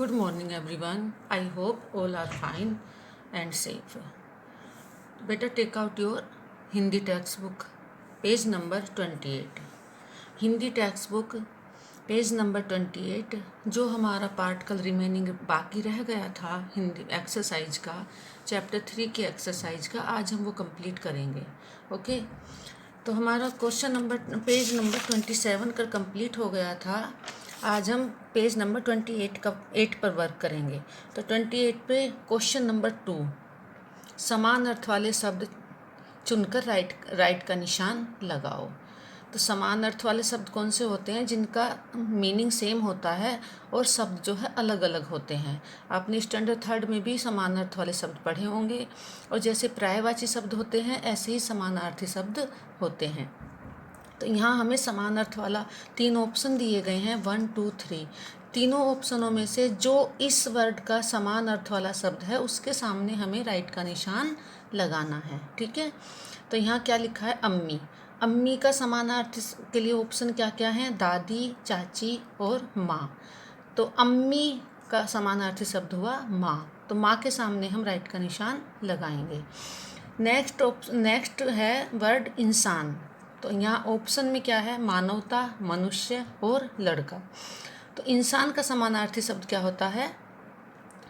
Good morning, everyone. I hope all are fine and safe. Better take out your Hindi textbook, page number 28. Hindi text book page number 28। जो हमारा part कल remaining बाकी रह गया था Hindi exercise का, chapter 3 की एक्सरसाइज का, आज हम वो कंप्लीट करेंगे। ओके, तो हमारा क्वेश्चन नंबर पेज नंबर 27 का कंप्लीट हो गया था। आज हम पेज नंबर 8 पर वर्क करेंगे। तो 28 पे क्वेश्चन नंबर 2, समान अर्थ वाले शब्द चुनकर राइट का निशान लगाओ। तो समान अर्थ वाले शब्द कौन से होते हैं? जिनका मीनिंग सेम होता है और शब्द जो है अलग अलग होते हैं। आपने स्टैंडर्ड 3 में भी समान अर्थ वाले शब्द पढ़े होंगे, और जैसे पर्यायवाची शब्द होते हैं ऐसे ही समानार्थी शब्द होते हैं। तो यहाँ हमें समान अर्थ वाला 3 ऑप्शन दिए गए हैं, 1, 2, 3। तीनों ऑप्शनों में से जो इस वर्ड का समान अर्थ वाला शब्द है उसके सामने हमें राइट का निशान लगाना है। ठीक है, तो यहाँ क्या लिखा है? अम्मी। अम्मी का समानार्थी के लिए ऑप्शन क्या क्या है? दादी, चाची और माँ। तो अम्मी का समानार्थी शब्द हुआ माँ, तो माँ के सामने हम राइट का निशान लगाएंगे। नेक्स्ट है वर्ड इंसान। तो यहाँ ऑप्शन में क्या है? मानवता, मनुष्य और लड़का। तो इंसान का समानार्थी शब्द क्या होता है?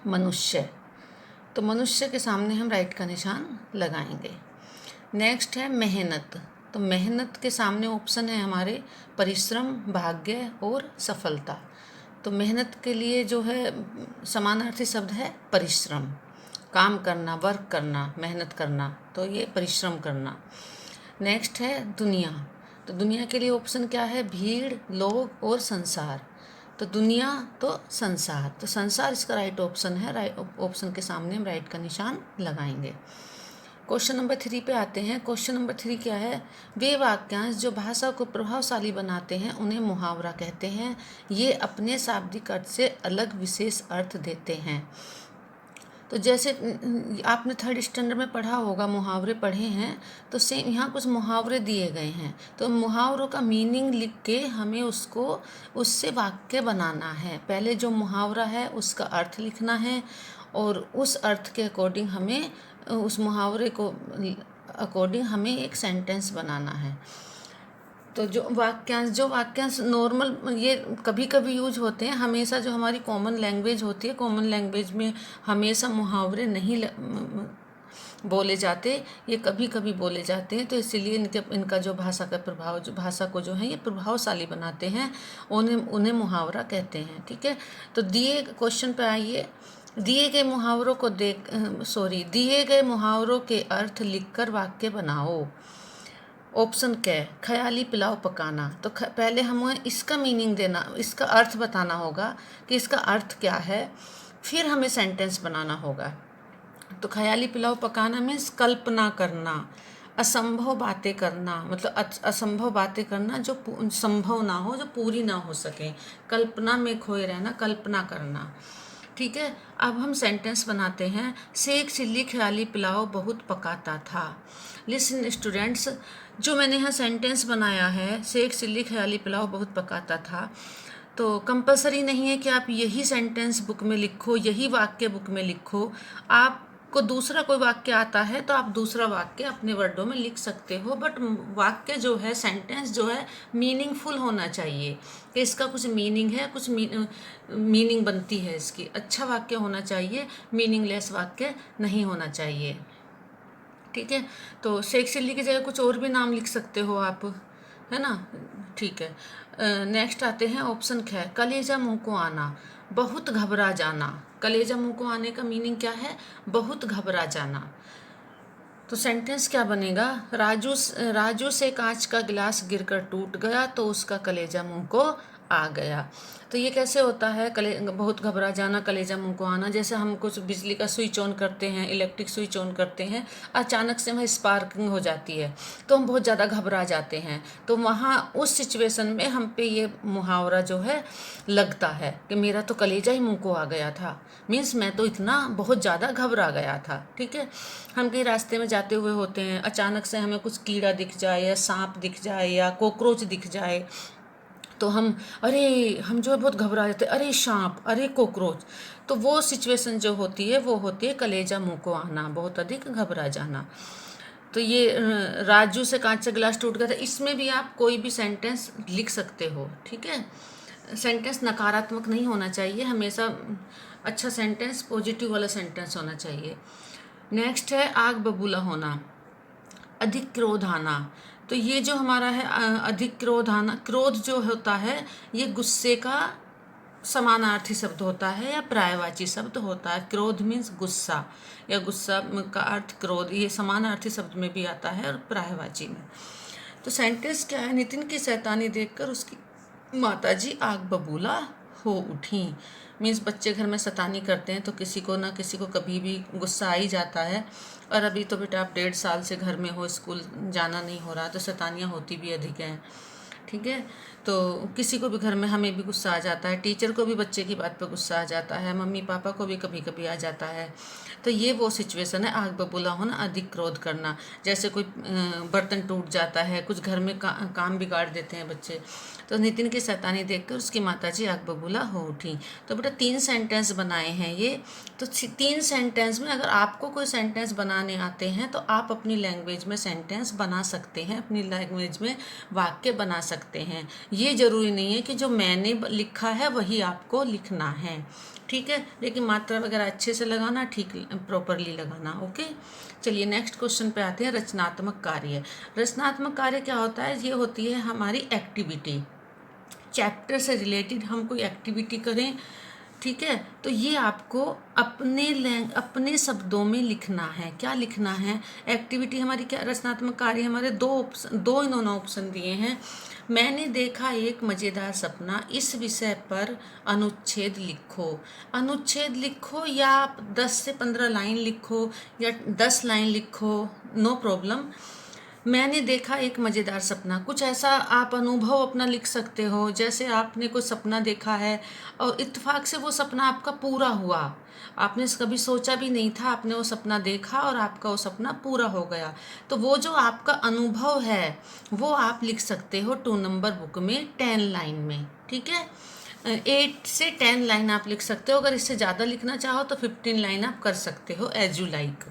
मनुष्य। तो मनुष्य के सामने हम राइट का निशान लगाएंगे। नेक्स्ट है मेहनत। तो मेहनत के सामने ऑप्शन है हमारे परिश्रम, भाग्य और सफलता। तो मेहनत के लिए जो है समानार्थी शब्द है परिश्रम। काम करना, वर्क करना, मेहनत करना, तो ये परिश्रम करना। नेक्स्ट है दुनिया। तो दुनिया के लिए ऑप्शन क्या है? भीड़, लोग और संसार। तो दुनिया तो संसार, तो संसार इसका राइट ऑप्शन है। राइट ऑप्शन के सामने हम राइट का निशान लगाएंगे। क्वेश्चन नंबर 3 पे आते हैं। क्वेश्चन नंबर 3 क्या है? वे वाक्यांश जो भाषा को प्रभावशाली बनाते हैं उन्हें मुहावरा कहते हैं। ये अपने शाब्दिक अर्थ से अलग विशेष अर्थ देते हैं। तो जैसे आपने 3rd स्टैंडर्ड में पढ़ा होगा, मुहावरे पढ़े हैं, तो सेम यहाँ कुछ मुहावरे दिए गए हैं। तो मुहावरों का मीनिंग लिख के हमें उससे वाक्य बनाना है। पहले जो मुहावरा है उसका अर्थ लिखना है और उस अर्थ के अकॉर्डिंग हमें उस मुहावरे को अकॉर्डिंग हमें एक सेंटेंस बनाना है। तो जो वाक्यांश नॉर्मल ये कभी कभी यूज होते हैं, हमेशा जो हमारी कॉमन लैंग्वेज होती है, कॉमन लैंग्वेज में हमेशा मुहावरे नहीं बोले जाते, ये कभी कभी बोले जाते हैं। तो इसीलिए इनका जो भाषा का प्रभाव, जो भाषा को जो है ये प्रभावशाली बनाते हैं, उन्हें मुहावरा कहते हैं। ठीक है, तो दिए क्वेश्चन पे आइए। दिए गए मुहावरों के अर्थ लिखकर वाक्य बनाओ। ऑप्शन क्या है? ख्याली पुलाव पकाना। तो पहले हमें इसका मीनिंग देना, इसका अर्थ बताना होगा कि इसका अर्थ क्या है, फिर हमें सेंटेंस बनाना होगा। तो ख्याली पुलाव पकाना मीन्स कल्पना करना, असंभव बातें करना, मतलब असंभव बातें करना जो संभव ना हो, जो पूरी ना हो सके। कल्पना में खोए रहना, कल्पना करना। ठीक है, अब हम सेंटेंस बनाते हैं। शेख चिल्ली ख्याली पुलाव बहुत पकाता था। लिसन स्टूडेंट्स, जो मैंने यहाँ सेंटेंस बनाया है, शेख चिल्ली ख्याली पुलाव बहुत पकाता था, तो कंपलसरी नहीं है कि आप यही सेंटेंस बुक में लिखो, यही वाक्य बुक में लिखो। आपको दूसरा कोई वाक्य आता है तो आप दूसरा वाक्य अपने वर्डों में लिख सकते हो, बट वाक्य जो है, सेंटेंस जो है, मीनिंगफुल होना चाहिए कि इसका कुछ मीनिंग है, कुछ मीनिंग बनती है इसकी। अच्छा वाक्य होना चाहिए, मीनिंगलेस वाक्य नहीं होना चाहिए। ठीक है, तो शेख चिल्ली की जगह कुछ और भी नाम लिख सकते हो आप, है ना। ठीक है, नेक्स्ट आते हैं ऑप्शन ख, कलेजा मुंह को आना, बहुत घबरा जाना। कलेजा मुंह को आने का मीनिंग क्या है? बहुत घबरा जाना। तो सेंटेंस क्या बनेगा? राजू से कांच का गिलास गिरकर टूट गया तो उसका कलेजा मुंह को आ गया। तो ये कैसे होता है? बहुत घबरा जाना, कलेजा मुंह को आना। जैसे हम कुछ बिजली का स्विच ऑन करते हैं, इलेक्ट्रिक स्विच ऑन करते हैं, अचानक से वहाँ स्पार्किंग हो जाती है तो हम बहुत ज़्यादा घबरा जाते हैं। तो वहाँ उस सिचुएशन में हम पे ये मुहावरा जो है लगता है कि मेरा तो कलेजा ही मुंह को आ गया था, मीन्स मैं तो इतना बहुत ज़्यादा घबरा गया था। ठीक है, हम कहीं रास्ते में जाते हुए होते हैं, अचानक से हमें कुछ कीड़ा दिख जाए या सांप दिख जाए या कॉकरोच दिख जाए, तो हम जो है बहुत घबरा जाते हैं, अरे सांप, अरे कॉकरोच। तो वो सिचुएशन जो होती है वो होती है कलेजा मुंह को आना, बहुत अधिक घबरा जाना। तो ये राजू से कांच का गिलास टूट गया था, इसमें भी आप कोई भी सेंटेंस लिख सकते हो, ठीक है। सेंटेंस नकारात्मक नहीं होना चाहिए, हमेशा अच्छा सेंटेंस पॉजिटिव वाला सेंटेंस होना चाहिए। नेक्स्ट है आग बबूला होना, अधिक क्रोध आना। तो ये जो हमारा है अधिक क्रोध आना, क्रोध जो होता है ये गुस्से का समानार्थी शब्द होता है या पर्यायवाची शब्द होता है। क्रोध मीन्स गुस्सा, या गुस्सा का अर्थ क्रोध, ये समानार्थी शब्द में भी आता है और पर्यायवाची में। तो सेंटेंस क्या है, नितिन की शैतानी देखकर उसकी माताजी आग बबूला हो उठी। मीन्स बच्चे घर में शैतानी करते हैं तो किसी को ना किसी को कभी भी गुस्सा आ ही जाता है। और अभी तो बेटा आप 1.5 साल से घर में हो, स्कूल जाना नहीं हो रहा, तो शैतानियाँ होती भी अधिक हैं, ठीक है। तो किसी को भी घर में, हमें भी गुस्सा आ जाता है, टीचर को भी बच्चे की बात पर गुस्सा आ जाता है, मम्मी पापा को भी कभी कभी आ जाता है। तो ये वो सिचुएशन है आग बबूला होना, अधिक क्रोध करना। जैसे कोई बर्तन टूट जाता है, कुछ घर में काम बिगाड़ देते हैं बच्चे। तो नितिन की शैतानी देखकर उसकी माताजी आग बबूला हो उठी। तो बेटा 3 सेंटेंस बनाए हैं ये। तो 3 सेंटेंस में अगर आपको कोई सेंटेंस बनाने आते हैं तो आप अपनी लैंग्वेज में सेंटेंस बना सकते हैं, अपनी लैंग्वेज में वाक्य बना सकते हैं। ये ज़रूरी नहीं है कि जो मैंने लिखा है वही आपको लिखना है, ठीक है। लेकिन मात्रा वगैरह अच्छे से लगाना, ठीक प्रॉपरली लगाना, ओके। चलिए नेक्स्ट क्वेश्चन पे आते हैं, रचनात्मक कार्य। रचनात्मक कार्य क्या होता है, ये होती है हमारी एक्टिविटी। चैप्टर से रिलेटेड हम कोई एक्टिविटी करें, ठीक है, तो ये आपको अपने शब्दों में लिखना है। क्या लिखना है, एक्टिविटी हमारी क्या, रचनात्मक कार्य हमारे दो इन्होंने ऑप्शन दिए हैं। मैंने देखा एक मज़ेदार सपना, इस विषय पर अनुच्छेद लिखो। अनुच्छेद लिखो या आप 10 से 15 लाइन लिखो या 10 लाइन लिखो, नो प्रॉब्लम। मैंने देखा एक मज़ेदार सपना, कुछ ऐसा आप अनुभव अपना लिख सकते हो, जैसे आपने कोई सपना देखा है और इत्तेफाक से वो सपना आपका पूरा हुआ। आपने कभी सोचा भी नहीं था, आपने वो सपना देखा और आपका वो सपना पूरा हो गया। तो वो जो आपका अनुभव है वो आप लिख सकते हो 2 नंबर बुक में 10 लाइन में, ठीक है। 8 से 10 लाइन आप लिख सकते हो। अगर इससे ज़्यादा लिखना चाहो तो 15 लाइन आप कर सकते हो, एज यू लाइक,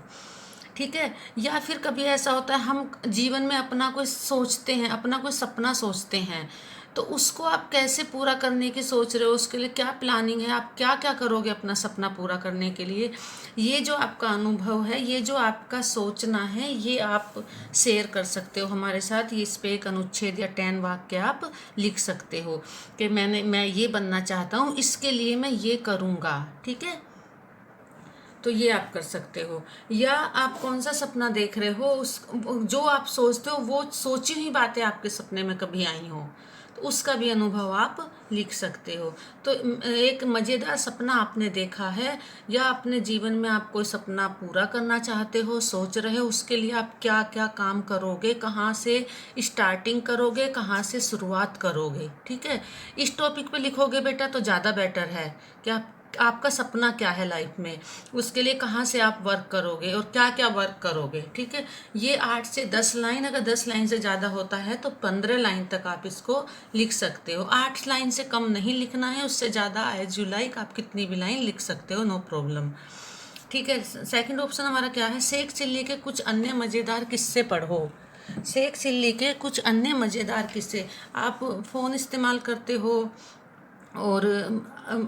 ठीक है। या फिर कभी ऐसा होता है हम जीवन में अपना कोई सोचते हैं, अपना कोई सपना सोचते हैं, तो उसको आप कैसे पूरा करने की सोच रहे हो, उसके लिए क्या प्लानिंग है, आप क्या क्या करोगे अपना सपना पूरा करने के लिए। ये जो आपका अनुभव है, ये जो आपका सोचना है, ये आप शेयर कर सकते हो हमारे साथ। ये इस पर एक अनुच्छेद या 10 वाक्य आप लिख सकते हो कि मैं ये बनना चाहता हूँ, इसके लिए मैं ये करूँगा, ठीक है। तो ये आप कर सकते हो। या आप कौन सा सपना देख रहे हो, उस जो आप सोचते हो वो सोची हुई बातें आपके सपने में कभी आई हो, तो उसका भी अनुभव आप लिख सकते हो। तो एक मज़ेदार सपना आपने देखा है, या अपने जीवन में आप कोई सपना पूरा करना चाहते हो, सोच रहे हो, उसके लिए आप क्या क्या काम करोगे, कहाँ से स्टार्टिंग करोगे, कहाँ से शुरुआत करोगे, ठीक है। इस टॉपिक पे लिखोगे बेटा तो ज़्यादा बेटर है कि आपका सपना क्या है लाइफ में, उसके लिए कहाँ से आप वर्क करोगे और क्या क्या वर्क करोगे, ठीक है। ये 8 से 10 लाइन, अगर 10 लाइन से ज़्यादा होता है तो 15 लाइन तक आप इसको लिख सकते हो। 8 लाइन से कम नहीं लिखना है, उससे ज़्यादा एज यू लाइक आप कितनी भी लाइन लिख सकते हो, नो प्रॉब्लम, ठीक है। सेकंड ऑप्शन हमारा क्या है, शेख चिल्ली के कुछ अन्य मज़ेदार किस्से पढ़ो। शेख चिल्ली के कुछ अन्य मज़ेदार किस्से, आप फ़ोन इस्तेमाल करते हो और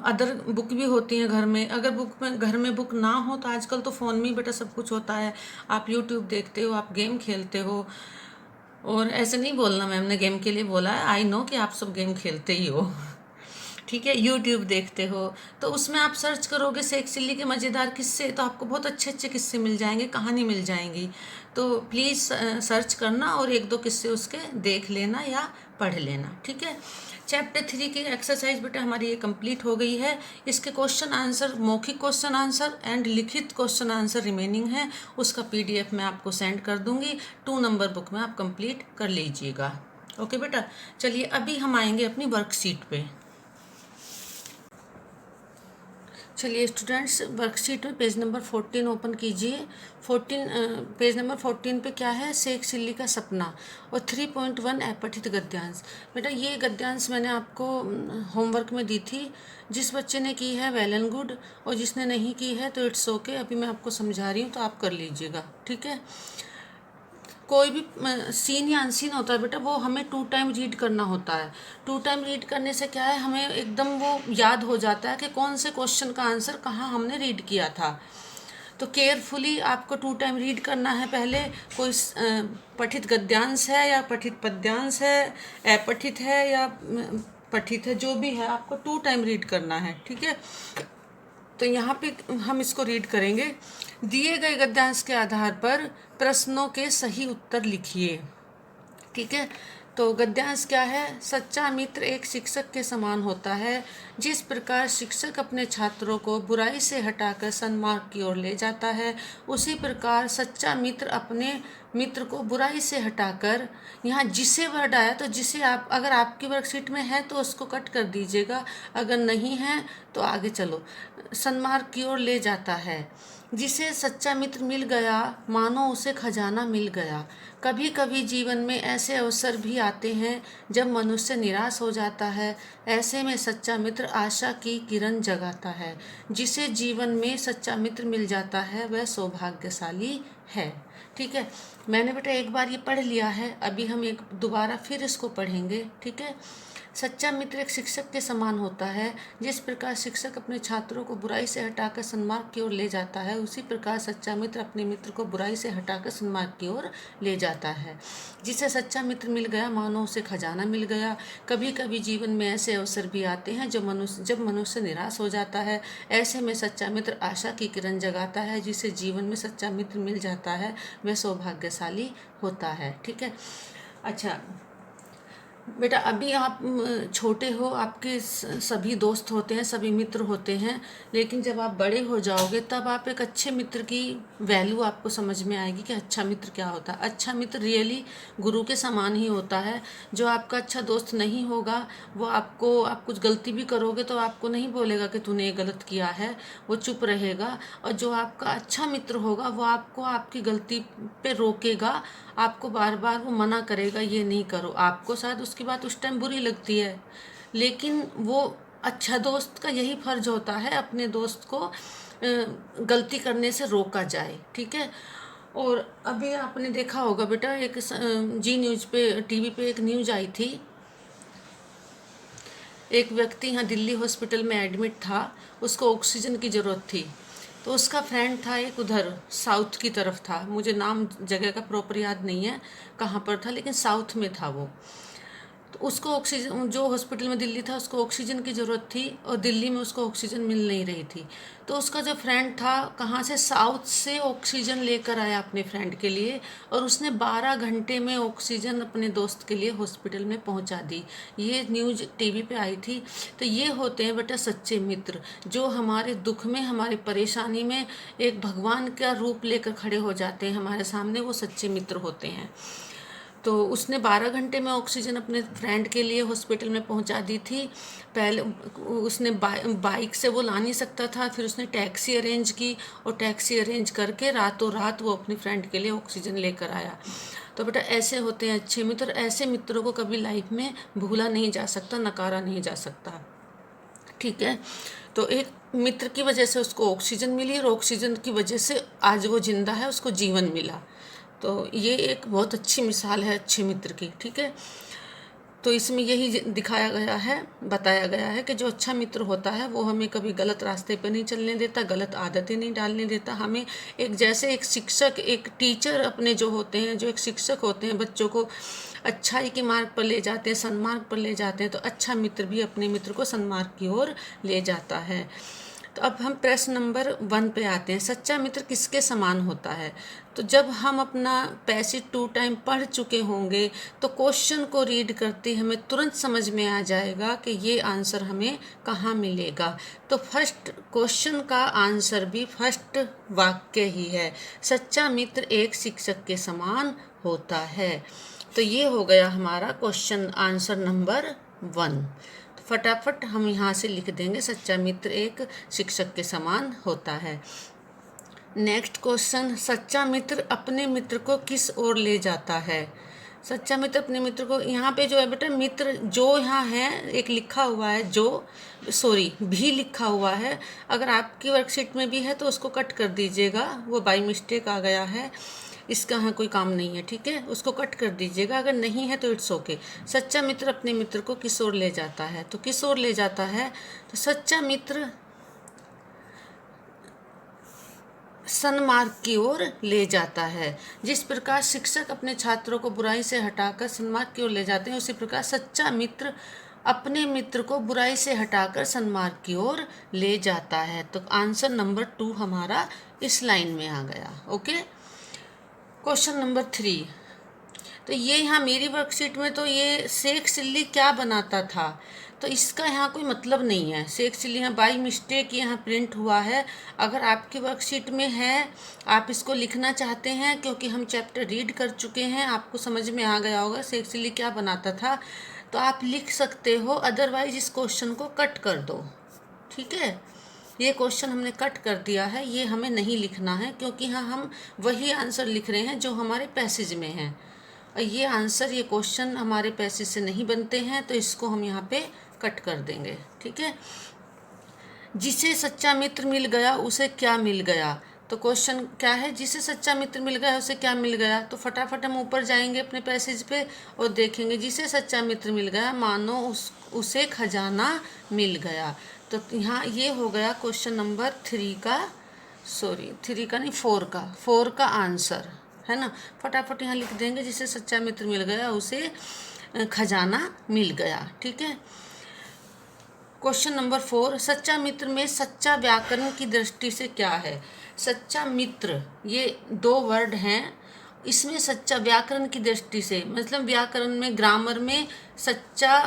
अदर बुक भी होती हैं घर में। अगर घर में बुक ना हो तो आजकल तो फ़ोन में ही बेटा सब कुछ होता है। आप यूट्यूब देखते हो, आप गेम खेलते हो, और ऐसे नहीं बोलना मैम ने गेम के लिए बोला है, आई नो कि आप सब गेम खेलते ही हो, ठीक है। यूट्यूब देखते हो तो उसमें आप सर्च करोगे शेख चिल्ली के मज़ेदार किस्से, तो आपको बहुत अच्छे अच्छे किस्से मिल जाएंगे, कहानी मिल जाएंगी। तो प्लीज़ सर्च करना और 1-2 किस्से उसके देख लेना या पढ़ लेना, ठीक है। चैप्टर 3 की एक्सरसाइज बेटा हमारी ये कंप्लीट हो गई है। इसके क्वेश्चन आंसर, मौखिक क्वेश्चन आंसर एंड लिखित क्वेश्चन आंसर रिमेनिंग है, उसका PDF मैं आपको सेंड कर दूंगी। 2 नंबर बुक में आप कंप्लीट कर लीजिएगा, ओके बेटा। चलिए अभी हम आएंगे अपनी वर्कशीट पे। चलिए स्टूडेंट्स, वर्कशीट में पेज नंबर 14 ओपन कीजिए। 14 पेज नंबर 14 पे क्या है, शेख चिल्ली का सपना और 3.1 अपठित गद्यांश। बेटा ये गद्यांश मैंने आपको होमवर्क में दी थी। जिस बच्चे ने की है वेल एंड गुड, और जिसने नहीं की है तो इट्स ओके। अभी मैं आपको समझा रही हूँ तो आप कर लीजिएगा, ठीक है। कोई भी सीन या अनसीन होता है बेटा, वो हमें 2 टाइम रीड करना होता है। 2 टाइम रीड करने से क्या है, हमें एकदम वो याद हो जाता है कि कौन से क्वेश्चन का आंसर कहाँ हमने रीड किया था। तो केयरफुली आपको 2 टाइम रीड करना है। पहले कोई पठित गद्यांश है या पठित पद्यांश है, अपठित है या पठित है, जो भी है आपको 2 टाइम रीड करना है, ठीक है। तो यहाँ पे हम इसको रीड करेंगे। दिए गए गद्यांश के आधार पर प्रश्नों के सही उत्तर लिखिए, ठीक है। तो गद्यांश क्या है, सच्चा मित्र एक शिक्षक के समान होता है। जिस प्रकार शिक्षक अपने छात्रों को बुराई से हटाकर सन्मार्ग की ओर ले जाता है, उसी प्रकार सच्चा मित्र अपने मित्र को बुराई से हटाकर, यहाँ जिसे वर्ड आया तो जिसे आप, अगर आपकी वर्कशीट में है तो उसको कट कर दीजिएगा, अगर नहीं है तो आगे चलो, सन्मार्ग की ओर ले जाता है। जिसे सच्चा मित्र मिल गया मानो उसे खजाना मिल गया। कभी कभी जीवन में ऐसे अवसर भी आते हैं जब मनुष्य निराश हो जाता है। ऐसे में सच्चा मित्र आशा की किरण जगाता है। जिसे जीवन में सच्चा मित्र मिल जाता है वह सौभाग्यशाली है, ठीक है। मैंने बेटा एक बार ये पढ़ लिया है, अभी हम एक दोबारा फिर इसको पढ़ेंगे, ठीक है। सच्चा मित्र एक शिक्षक के समान होता है। जिस प्रकार शिक्षक अपने छात्रों को बुराई से हटाकर सन्मार्ग की ओर ले जाता है, उसी प्रकार सच्चा मित्र अपने मित्र को बुराई से हटाकर सन्मार्ग की ओर ले जाता है। जिसे सच्चा मित्र मिल गया मानो उसे खजाना मिल गया। कभी कभी जीवन में ऐसे अवसर भी आते हैं जब मनुष्य निराश हो जाता है। ऐसे में सच्चा मित्र आशा की किरण जगाता है। जिसे जीवन में सच्चा मित्र मिल जाता है वह सौभाग्यशाली होता है, ठीक है। अच्छा बेटा, अभी आप छोटे हो, आपके सभी दोस्त होते हैं, सभी मित्र होते हैं, लेकिन जब आप बड़े हो जाओगे तब आप एक अच्छे मित्र की वैल्यू आपको समझ में आएगी कि अच्छा मित्र क्या होता है। अच्छा मित्र रियली गुरु के समान ही होता है। जो आपका अच्छा दोस्त नहीं होगा वो आप कुछ गलती भी करोगे तो आपको नहीं बोलेगा कि तूने ये गलत किया है, वो चुप रहेगा। और जो आपका अच्छा मित्र होगा वो आपको आपकी गलती पे रोकेगा, आपको बार बार वो मना करेगा ये नहीं करो। आपको शायद उसकी बात उस टाइम बुरी लगती है, लेकिन वो अच्छा दोस्त का यही फर्ज होता है अपने दोस्त को गलती करने से रोका जाए, ठीक है। और अभी आपने देखा होगा बेटा, एक जी न्यूज़ पे, टीवी पे एक न्यूज़ आई थी। एक व्यक्ति यहाँ दिल्ली हॉस्पिटल में एडमिट था, उसको ऑक्सीजन की ज़रूरत थी। तो उसका फ्रेंड था एक उधर साउथ की तरफ था, मुझे नाम जगह का प्रॉपर याद नहीं है कहाँ पर था, लेकिन साउथ में था वो। तो उसको ऑक्सीजन, जो हॉस्पिटल में दिल्ली था उसको ऑक्सीजन की ज़रूरत थी और दिल्ली में उसको ऑक्सीजन मिल नहीं रही थी। तो उसका जो फ्रेंड था कहाँ से, साउथ से ऑक्सीजन लेकर आया अपने फ्रेंड के लिए, और उसने 12 घंटे में ऑक्सीजन अपने दोस्त के लिए हॉस्पिटल में पहुंचा दी। ये न्यूज़ टीवी पे आई थी। तो ये होते हैं बेटा सच्चे मित्र, जो हमारे दुख में, हमारे परेशानी में एक भगवान का रूप लेकर खड़े हो जाते हैं हमारे सामने, वो सच्चे मित्र होते हैं। तो उसने 12 घंटे में ऑक्सीजन अपने फ्रेंड के लिए हॉस्पिटल में पहुंचा दी थी। पहले उसने बाइक से वो ला नहीं सकता था, फिर उसने टैक्सी अरेंज की और टैक्सी अरेंज करके रातों रात वो अपने फ्रेंड के लिए ऑक्सीजन लेकर आया। तो बेटा ऐसे होते हैं अच्छे मित्र। ऐसे मित्रों को कभी लाइफ में भूला नहीं जा सकता, नकारा नहीं जा सकता, ठीक है। तो एक मित्र की वजह से उसको ऑक्सीजन मिली और ऑक्सीजन की वजह से आज वो जिंदा है, उसको जीवन मिला। तो ये एक बहुत अच्छी मिसाल है अच्छे मित्र की, ठीक है। तो इसमें यही दिखाया गया है, बताया गया है कि जो अच्छा मित्र होता है वो हमें कभी गलत रास्ते पर नहीं चलने देता, गलत आदतें नहीं डालने देता। हमें एक, जैसे एक शिक्षक, एक टीचर अपने जो होते हैं, जो एक शिक्षक होते हैं, बच्चों को अच्छाई के मार्ग पर ले जाते हैं, सन्मार्ग पर ले जाते हैं, तो अच्छा मित्र भी अपने मित्र को सन्मार्ग की ओर ले जाता है। तो अब हम प्रश्न नंबर 1 पे आते हैं। सच्चा मित्र किसके समान होता है? तो जब हम अपना पैसेज 2 टाइम पढ़ चुके होंगे तो क्वेश्चन को रीड करते हमें तुरंत समझ में आ जाएगा कि ये आंसर हमें कहाँ मिलेगा। तो फर्स्ट क्वेश्चन का आंसर भी फर्स्ट वाक्य ही है, सच्चा मित्र एक शिक्षक के समान होता है। तो ये हो गया हमारा क्वेश्चन आंसर नंबर 1। फटाफट हम यहाँ से लिख देंगे, सच्चा मित्र एक शिक्षक के समान होता है। नेक्स्ट क्वेश्चन, सच्चा मित्र अपने मित्र को किस ओर ले जाता है? सच्चा मित्र अपने मित्र को, यहाँ पे जो है बेटा मित्र जो यहाँ है एक लिखा हुआ है, जो सॉरी भी लिखा हुआ है, अगर आपकी वर्कशीट में भी है तो उसको कट कर दीजिएगा, वो बाय मिस्टेक आ गया है, इसका यहाँ कोई काम नहीं है, ठीक है, उसको कट कर दीजिएगा, अगर नहीं है तो इट्स ओके। सच्चा मित्र अपने मित्र को किस ओर ले जाता है? तो किस ओर ले जाता है? तो सच्चा मित्र सन्मार्ग की ओर ले जाता है। जिस प्रकार शिक्षक अपने छात्रों को बुराई से हटाकर सन्मार्ग की ओर ले जाते हैं, उसी प्रकार सच्चा मित्र अपने मित्र को बुराई से हटाकर सन्मार्ग की ओर ले जाता है। तो आंसर नंबर 2 हमारा इस लाइन में आ गया। ओके, क्वेश्चन नंबर 3, तो ये यहाँ मेरी वर्कशीट में तो ये शेख चिल्ली क्या बनाता था, तो इसका यहाँ कोई मतलब नहीं है। शेख चिल्ली यहाँ बाई मिस्टेक यहाँ प्रिंट हुआ है। अगर आपकी वर्कशीट में है, आप इसको लिखना चाहते हैं, क्योंकि हम चैप्टर रीड कर चुके हैं, आपको समझ में आ गया होगा शेख चिल्ली क्या बनाता था, तो आप लिख सकते हो, अदरवाइज इस क्वेश्चन को कट कर दो। ठीक है, ये क्वेश्चन हमने कट कर दिया है, ये हमें नहीं लिखना है, क्योंकि हाँ हम वही आंसर लिख रहे हैं जो हमारे पैसेज में है। ये आंसर, ये क्वेश्चन हमारे पैसेज से नहीं बनते हैं, तो इसको हम यहाँ पे कट कर देंगे। ठीक है, जिसे सच्चा मित्र मिल गया उसे क्या मिल गया? तो क्वेश्चन क्या है, जिसे सच्चा मित्र मिल गया उसे क्या मिल गया? तो फटाफट हम ऊपर जाएंगे अपने पैसेज पे और देखेंगे, जिसे सच्चा मित्र मिल गया मानो उसे खजाना मिल गया। तो यहाँ ये हो गया क्वेश्चन नंबर 3 का, सॉरी 3 का नहीं 4 का आंसर है ना। फटाफट यहाँ लिख देंगे, जिसे सच्चा मित्र मिल गया उसे खजाना मिल गया। ठीक है, क्वेश्चन नंबर 4, सच्चा मित्र में सच्चा व्याकरण की दृष्टि से क्या है? सच्चा मित्र, ये 2 वर्ड हैं, इसमें सच्चा व्याकरण की दृष्टि से मतलब व्याकरण में, ग्रामर में सच्चा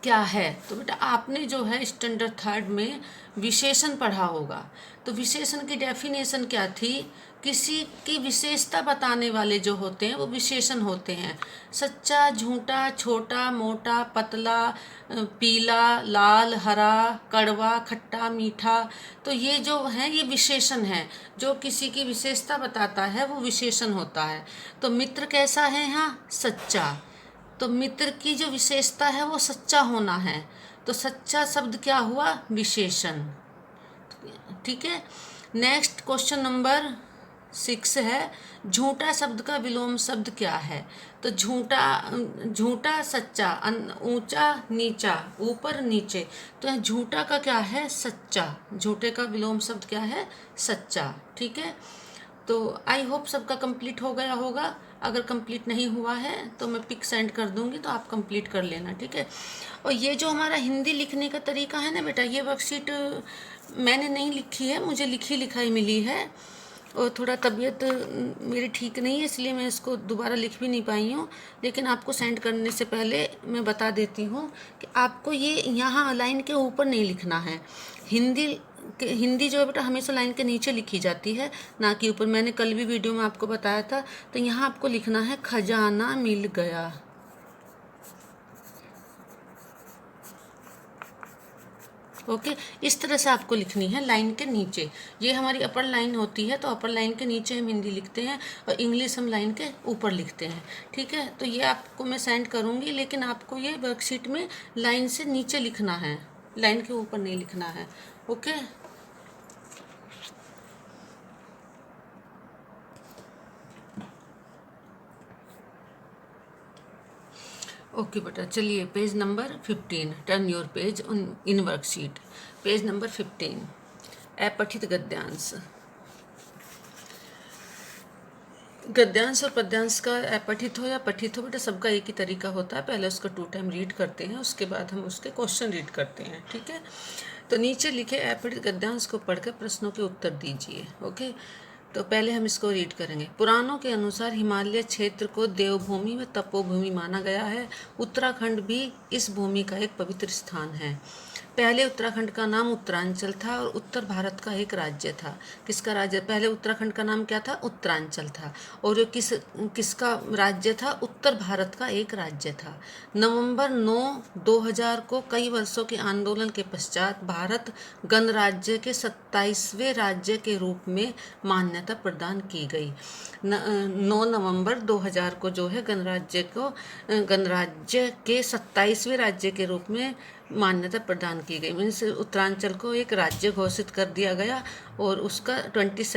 क्या है? तो बेटा आपने जो है स्टैंडर्ड 3 में विशेषण पढ़ा होगा, तो विशेषण की डेफिनेशन क्या थी? किसी की विशेषता बताने वाले जो होते हैं वो विशेषण होते हैं। सच्चा, झूठा, छोटा, मोटा, पतला, पीला, लाल, हरा, कड़वा, खट्टा, मीठा, तो ये जो है ये विशेषण है, जो किसी की विशेषता बताता है वो विशेषण होता है। तो मित्र कैसा है? यहाँ सच्चा, तो मित्र की जो विशेषता है वो सच्चा होना है, तो सच्चा शब्द क्या हुआ? विशेषण। ठीक है, नेक्स्ट क्वेश्चन नंबर 6 है, झूठा शब्द का विलोम शब्द क्या है? तो झूठा सच्चा, ऊंचा नीचा, ऊपर नीचे, तो झूठा का क्या है? सच्चा। झूठे का विलोम शब्द क्या है? सच्चा। ठीक है, तो आई होप सबका कंप्लीट हो गया होगा। अगर कंप्लीट नहीं हुआ है तो मैं पिक सेंड कर दूंगी, तो आप कंप्लीट कर लेना। ठीक है, और ये जो हमारा हिंदी लिखने का तरीका है ना बेटा, ये वर्कशीट मैंने नहीं लिखी है, मुझे लिखी लिखाई मिली है, और थोड़ा तबीयत मेरी ठीक नहीं है, इसलिए मैं इसको दोबारा लिख भी नहीं पाई हूँ। लेकिन आपको सेंड करने से पहले मैं बता देती हूँ कि आपको ये यहाँ लाइन के ऊपर नहीं लिखना है। हिंदी जो है बेटा हमेशा लाइन के नीचे लिखी जाती है, ना कि ऊपर। मैंने कल भी वीडियो में आपको बताया था। तो यहाँ आपको लिखना है खजाना मिल गया। ओके, इस तरह से आपको लिखनी है लाइन के नीचे। ये हमारी अपर लाइन होती है, तो अपर लाइन के नीचे हम हिंदी लिखते हैं और इंग्लिश हम लाइन के ऊपर लिखते हैं। ठीक है, तो ये आपको मैं सेंड करूँगी, लेकिन आपको ये वर्कशीट में लाइन से नीचे लिखना है, लाइन के ऊपर नहीं लिखना है। ओके, ओके बेटा, चलिए page number 15, turn your page in worksheet. Page number 15, अपठित गद्यांश। गद्यांश और पद्यांश का अपठित हो या पठित हो बेटा सबका एक ही तरीका होता है। पहले उसको 2 टाइम रीड करते हैं, उसके बाद हम उसके क्वेश्चन रीड करते हैं। ठीक है, तो नीचे लिखे अपठित गद्यांश को पढ़कर प्रश्नों के उत्तर दीजिए। ओके, तो पहले हम इसको रीड करेंगे। पुराणों के अनुसार हिमालय क्षेत्र को देवभूमि व तपोभूमि माना गया है। उत्तराखंड भी इस भूमि का एक पवित्र स्थान है। पहले उत्तराखंड का नाम उत्तरांचल था और उत्तर भारत का एक राज्य था। किसका राज्य? पहले उत्तराखंड का नाम क्या था? उत्तरांचल था। और जो किसका राज्य था? उत्तर भारत का एक राज्य था। नवंबर 9 2000 को कई वर्षों के आंदोलन के पश्चात भारत गणराज्य के 27वें राज्य के रूप में मान्यता प्रदान की गई। 9 नवंबर 2000 को जो है गणराज्य के 27वें राज्य के रूप में मान्यता प्रदान की गई। मीन्स उत्तरांचल को एक राज्य घोषित कर दिया गया और उसका 27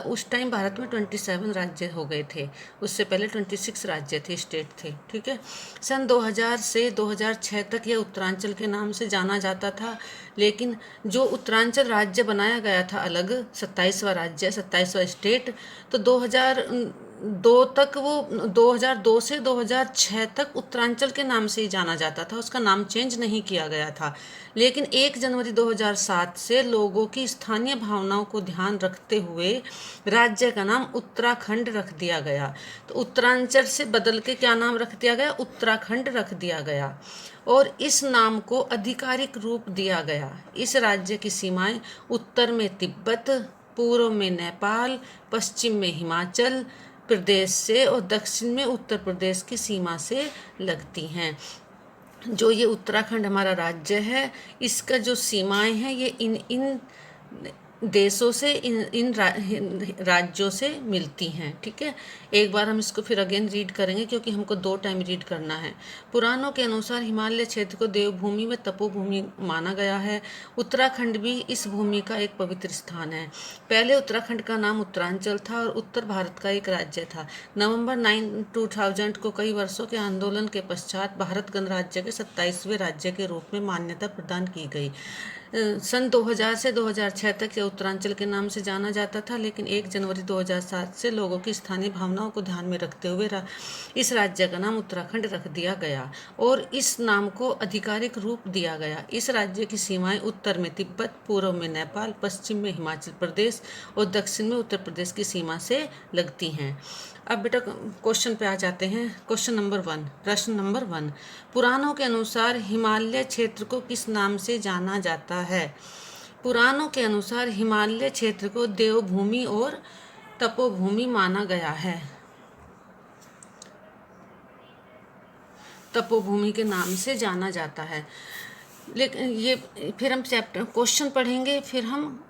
उस टाइम भारत में 27 राज्य हो गए थे। उससे पहले 26 राज्य थे, स्टेट थे। ठीक है। सन 2000 से 2006 तक यह उत्तरांचल के नाम से जाना जाता था, लेकिन जो उत्तरांचल राज्य बनाया गया था अलग, 27वां राज्य, 27वां स्टेट, तो 2002 तक, वो 2002 से 2006 तक उत्तरांचल के नाम से ही जाना जाता था, उसका नाम चेंज नहीं किया गया था। लेकिन 1 जनवरी 2007 से लोगों की स्थानीय भावनाओं को ध्यान रखते हुए राज्य का नाम उत्तराखंड रख दिया गया। तो उत्तरांचल से बदल के क्या नाम रख दिया गया? उत्तराखंड रख दिया गया और इस नाम को आधिकारिक रूप दिया गया। इस राज्य की सीमाएं उत्तर में तिब्बत, पूर्व में नेपाल, पश्चिम में हिमाचल प्रदेश से और दक्षिण में उत्तर प्रदेश की सीमा से लगती हैं। जो ये उत्तराखंड हमारा राज्य है, इसका जो सीमाएं हैं ये इन देशों से, इन राज्यों से मिलती हैं। ठीक है। एक बार हम इसको फिर अगेन रीड करेंगे क्योंकि हमको 2 टाइम रीड करना है। पुराणों के अनुसार हिमालय क्षेत्र को देवभूमि व तपोभूमि माना गया है। उत्तराखंड भी इस भूमि का एक पवित्र स्थान है। पहले उत्तराखंड का नाम उत्तरांचल था और उत्तर भारत का एक राज्य था। नवंबर 9 2000 को कई वर्षों के आंदोलन के पश्चात भारत गणराज्य के 27वें राज्य के रूप में मान्यता प्रदान की गई। सन 2000 से 2006 तक यह उत्तरांचल के नाम से जाना जाता था, लेकिन 1 जनवरी 2007 से लोगों की स्थानीय भावनाओं को ध्यान में रखते हुए इस राज्य का नाम उत्तराखंड रख दिया गया और इस नाम को आधिकारिक रूप दिया गया। इस राज्य की सीमाएं उत्तर में तिब्बत, पूर्व में नेपाल, पश्चिम में हिमाचल प्रदेश और दक्षिण में उत्तर प्रदेश की सीमा से लगती हैं। अब बेटा क्वेश्चन पे आ जाते हैं। क्वेश्चन नंबर 1, प्रश्न नंबर 1, पुराणों के अनुसार हिमालय क्षेत्र को किस नाम से जाना जाता है? पुराणों के अनुसार हिमालय क्षेत्र को देवभूमि और तपोभूमि माना गया है। तपोभूमि के नाम से जाना जाता है। लेकिन ये फिर हम चैप्टर क्वेश्चन पढ़ेंगे, फिर हम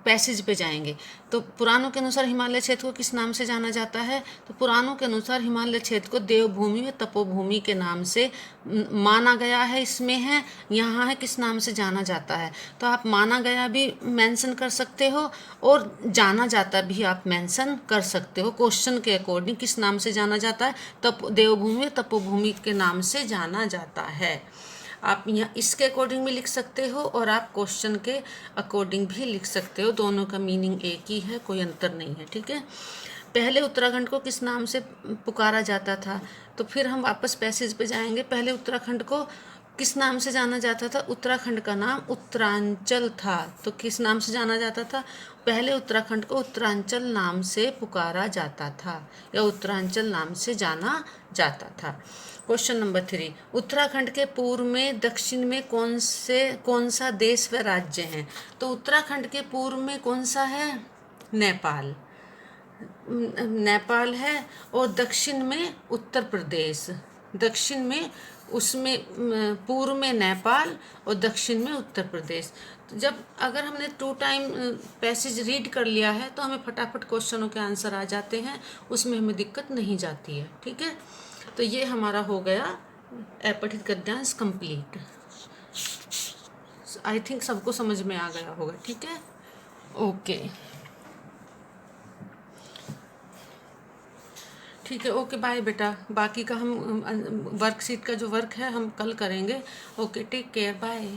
पैसेज पे जाएंगे। तो पुराणों के अनुसार हिमालय क्षेत्र को किस नाम से जाना जाता है? तो पुराणों के अनुसार हिमालय क्षेत्र को देवभूमि व तपोभूमि के नाम से माना गया है। इसमें है, यहाँ है किस नाम से जाना जाता है। तो आप माना गया भी मेंशन कर सकते हो और जाना जाता भी आप मेंशन कर सकते हो। क्वेश्चन के अकॉर्डिंग किस नाम से जाना जाता है? देवभूमि व तपोभूमि के नाम से जाना जाता है। आप यहाँ इसके अकॉर्डिंग भी लिख सकते हो और आप क्वेश्चन के अकॉर्डिंग भी लिख सकते हो। दोनों का मीनिंग एक ही है, कोई अंतर नहीं है। ठीक है। पहले उत्तराखंड को किस नाम से पुकारा जाता था? तो फिर हम वापस पैसेज पे जाएंगे। पहले उत्तराखंड को किस नाम से जाना जाता था? उत्तराखंड का नाम उत्तरांचल था। तो किस नाम से जाना जाता था? पहले उत्तराखंड को उत्तरांचल नाम से पुकारा जाता था या उत्तरांचल नाम से जाना जाता था। क्वेश्चन नंबर 3, उत्तराखंड के पूर्व में दक्षिण में कौन सा देश व राज्य है? तो उत्तराखंड के पूर्व में कौन सा है? नेपाल है और दक्षिण में उत्तर प्रदेश। दक्षिण में उसमें पूर्व में नेपाल और दक्षिण में उत्तर प्रदेश। तो जब अगर हमने 2 टाइम पैसेज रीड कर लिया है तो हमें फटाफट क्वेश्चनों के आंसर आ जाते हैं, उसमें हमें दिक्कत नहीं जाती है। ठीक है। तो ये हमारा हो गया अपठित गद्यांश कंप्लीट। आई थिंक सबको समझ में आ गया होगा। ठीक है। ओके ठीक है। ओके बाय बेटा। बाकी का हम वर्कशीट का जो वर्क है हम कल करेंगे। Okay take care, bye.